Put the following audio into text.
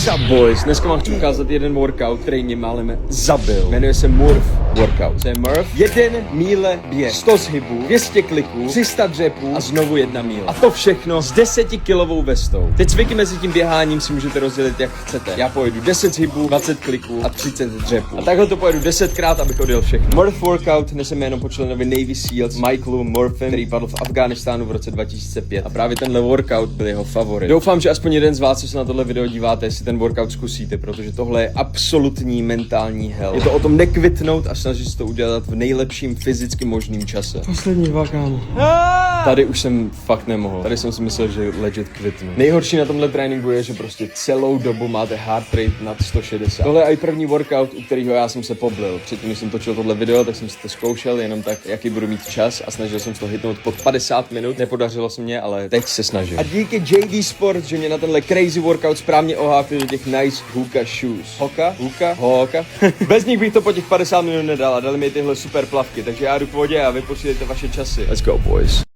What's up boys? Dneska vám chci ukázat jeden workout, který mě málem zabil. Jmenuje se Murph workout. To je Murph. 1 míle běh, 100 zhybů, 200 kliků, 300 dřepů a znovu 1 míle. A to všechno s 10kilovou vestou. Ty cviky mezi tím běháním si můžete rozdělit jak chcete. Já pojedu 10 zhybů, 20 kliků a 30 dřepů. A takhle to pojedu 10krát, abych odjel všechno. Murph workout nese jméno po členovi Navy Seals Michaelu Murphym, který padl v Afghánistánu v roce 2005. A právě tenhle workout byl jeho favorit. Doufám, že aspoň jeden z vás, co se na tohle video díváte, si ten workout zkusíte, protože tohle je absolutní mentální hell. Je to o tom nekvitnout a snažit se to udělat v nejlepším fyzicky možným čase. Poslední 2, kámo. Tady už jsem fakt nemohl. Tady jsem si myslel, že legit kvitnu. Nejhorší na tomhle tréninku je, že prostě celou dobu máte heart rate nad 160. Tohle je i první workout, u kterého já jsem se poblil. Předtím, když jsem točil tohle video, tak jsem si to zkoušel jenom tak, jaký budu mít čas a snažil jsem se to hitnout pod 50 minut. Nepodařilo se mě, ale teď se snažím. A díky JD Sport, že mě na tenhle crazy workout správně ohákli do těch nice Hoka shoes. Hoka. Bez nich bych to po těch 50 minut nedal a dali mi tyhle super plavky, takže já jdu k vodě a vy posílejte vaše časy. Let's go boys.